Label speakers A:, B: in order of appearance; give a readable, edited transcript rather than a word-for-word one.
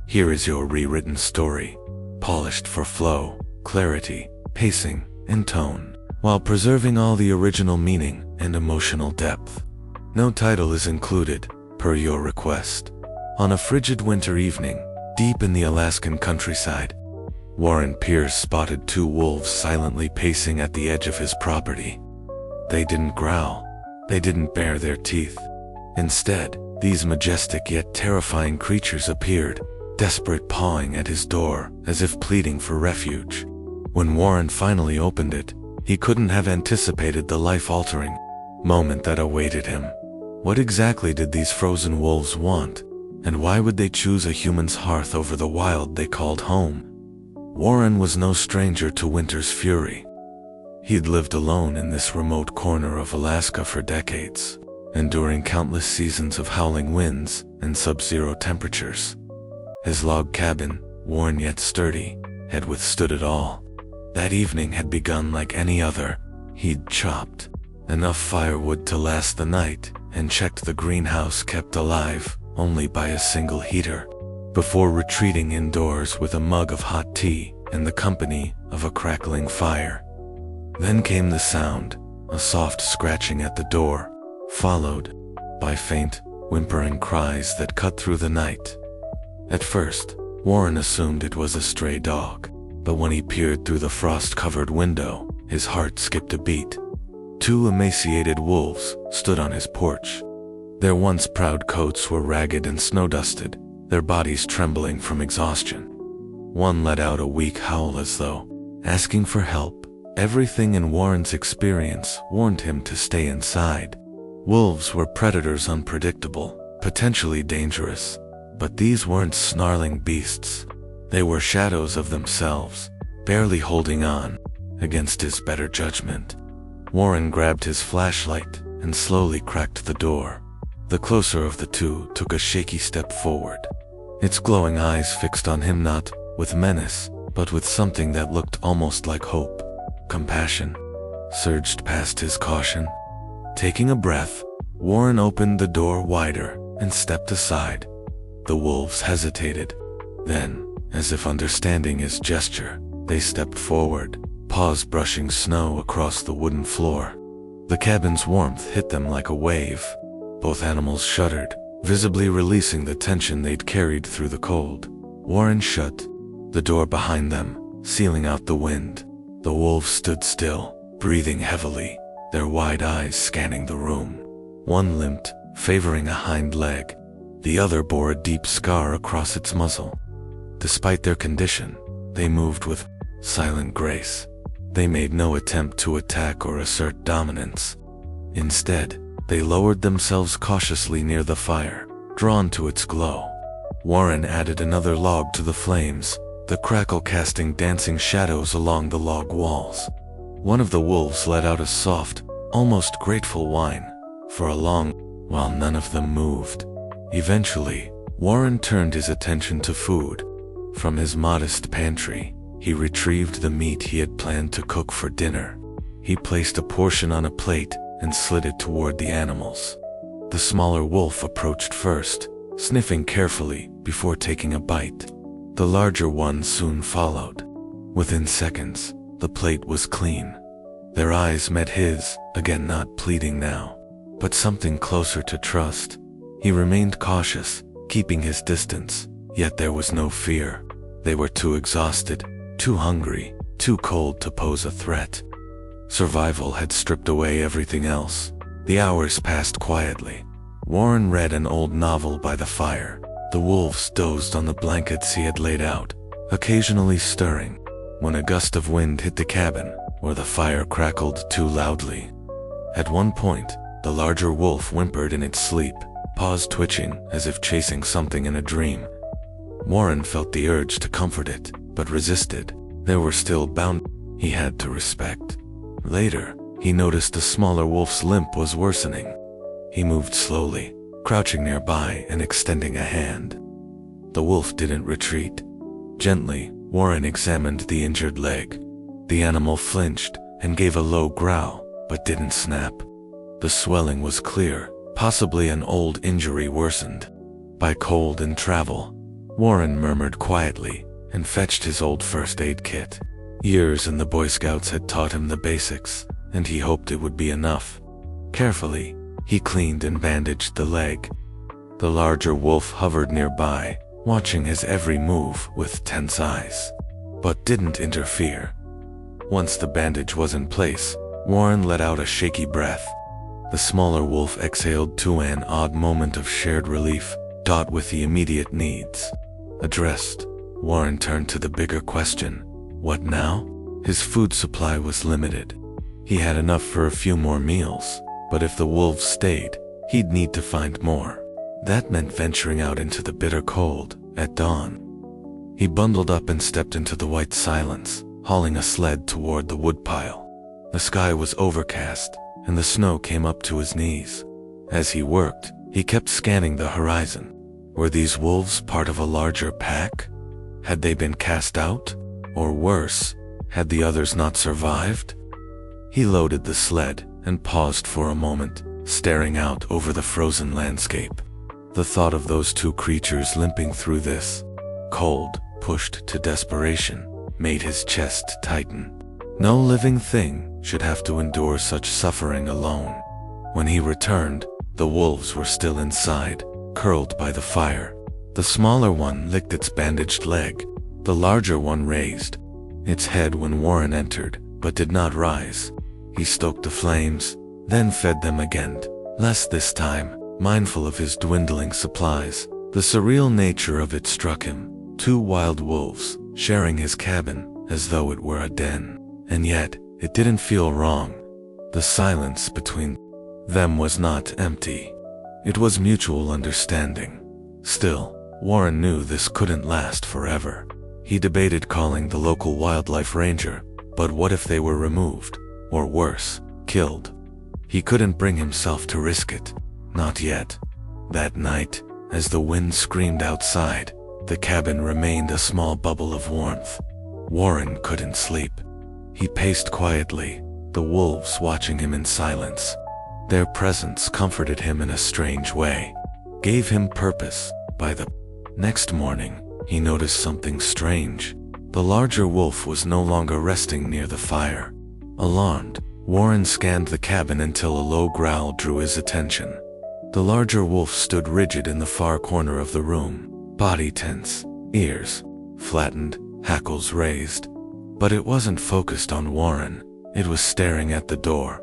A: Here is your rewritten story, polished for flow, clarity, pacing, and tone, while preserving all the original meaning and emotional depth. No title is included, per your request. On a frigid winter evening, deep in the Alaskan countryside, Warren Pierce spotted two wolves silently pacing at the edge of his property. They didn't growl. They didn't bare their teeth. Instead, these majestic yet terrifying creatures appeared, desperate, pawing at his door as if pleading for refuge. When Warren finally opened it, he couldn't have anticipated the life-altering moment that awaited him. What exactly did these frozen wolves want, and why would they choose a human's hearth over the wild they called home? Warren was no stranger to winter's fury. He'd lived alone in this remote corner of Alaska for decades, enduring countless seasons of howling winds and sub-zero temperatures. His log cabin, worn yet sturdy, had withstood it all. That evening had begun like any other. He'd chopped enough firewood to last the night and checked the greenhouse kept alive only by a single heater, before retreating indoors with a mug of hot tea and the company of a crackling fire. Then came the sound, a soft scratching at the door, followed by faint, whimpering cries that cut through the night. At first, Warren assumed it was a stray dog, but when he peered through the frost-covered window, his heart skipped a beat. Two emaciated wolves stood on his porch. Their once proud coats were ragged and snow-dusted, their bodies trembling from exhaustion. One let out a weak howl as though asking for help. Everything in Warren's experience warned him to stay inside. Wolves were predators, unpredictable, potentially dangerous, but these weren't snarling beasts. They were shadows of themselves, barely holding on against his better judgment. Warren grabbed his flashlight and slowly cracked the door. The closer of the two took a shaky step forward, its glowing eyes fixed on him, not with menace, but with something that looked almost like hope. Compassion surged past his caution. Taking a breath, Warren opened the door wider and stepped aside. The wolves hesitated. Then, as if understanding his gesture, they stepped forward, paws brushing snow across the wooden floor. The cabin's warmth hit them like a wave. Both animals shuddered, visibly releasing the tension they'd carried through the cold. Warren shut the door behind them, sealing out the wind. The wolves stood still, breathing heavily, their wide eyes scanning the room. One limped, favoring a hind leg. The other bore a deep scar across its muzzle. Despite their condition, they moved with silent grace. They made no attempt to attack or assert dominance. Instead, they lowered themselves cautiously near the fire, drawn to its glow. Warren added another log to the flames, the crackle casting dancing shadows along the log walls. One of the wolves let out a soft, almost grateful whine, for a long while none of them moved. Eventually, Warren turned his attention to food. From his modest pantry, he retrieved the meat he had planned to cook for dinner. He placed a portion on a plate and slid it toward the animals. The smaller wolf approached first, sniffing carefully before taking a bite. The larger one soon followed. Within seconds, the plate was clean. Their eyes met his, again not pleading now, but something closer to trust. He remained cautious, keeping his distance, yet there was no fear. They were too exhausted, too hungry, too cold to pose a threat. Survival had stripped away everything else. The hours passed quietly. Warren read an old novel by the fire. The wolves dozed on the blankets he had laid out, occasionally stirring when a gust of wind hit the cabin or the fire crackled too loudly. At one point, the larger wolf whimpered in its sleep, paws twitching as if chasing something in a dream. Warren felt the urge to comfort it, but resisted. There were still boundaries he had to respect. Later, he noticed the smaller wolf's limp was worsening. He moved slowly, crouching nearby and extending a hand. The wolf didn't retreat. Gently, Warren examined the injured leg. The animal flinched and gave a low growl, but didn't snap. The swelling was clear, possibly an old injury worsened by cold and travel. Warren murmured quietly and fetched his old first aid kit. Years in the Boy Scouts had taught him the basics, and he hoped it would be enough. Carefully, he cleaned and bandaged the leg. The larger wolf hovered nearby, watching his every move with tense eyes, but didn't interfere. Once the bandage was in place, Warren let out a shaky breath. The smaller wolf exhaled to an odd moment of shared relief, with the immediate needs addressed. Warren turned to the bigger question: what now? His food supply was limited. He had enough for a few more meals, but if the wolves stayed, he'd need to find more. That meant venturing out into the bitter cold at dawn. He bundled up and stepped into the white silence, hauling a sled toward the woodpile. The sky was overcast, and the snow came up to his knees. As he worked, he kept scanning the horizon. Were these wolves part of a larger pack? Had they been cast out? Or worse, had the others not survived? He loaded the sled and paused for a moment, staring out over the frozen landscape. The thought of those two creatures limping through this cold, pushed to desperation, made his chest tighten. No living thing should have to endure such suffering alone. When he returned, the wolves were still inside, curled by the fire. The smaller one licked its bandaged leg. The larger one raised its head when Warren entered, but did not rise. He stoked the flames, then fed them again, less this time, mindful of his dwindling supplies. The surreal nature of it struck him. Two wild wolves, sharing his cabin, as though it were a den. And yet, it didn't feel wrong. The silence between them was not empty. It was mutual understanding. Still, Warren knew this couldn't last forever. He debated calling the local wildlife ranger, but what if they were removed, or worse, killed? He couldn't bring himself to risk it. Not yet. That night, as the wind screamed outside, the cabin remained a small bubble of warmth. Warren couldn't sleep. He paced quietly, the wolves watching him in silence. Their presence comforted him in a strange way, gave him purpose. By the next morning, he noticed something strange. The larger wolf was no longer resting near the fire. Alarmed, Warren scanned the cabin until a low growl drew his attention. The larger wolf stood rigid in the far corner of the room, body tense, ears flattened, hackles raised. But it wasn't focused on Warren. It was staring at the door,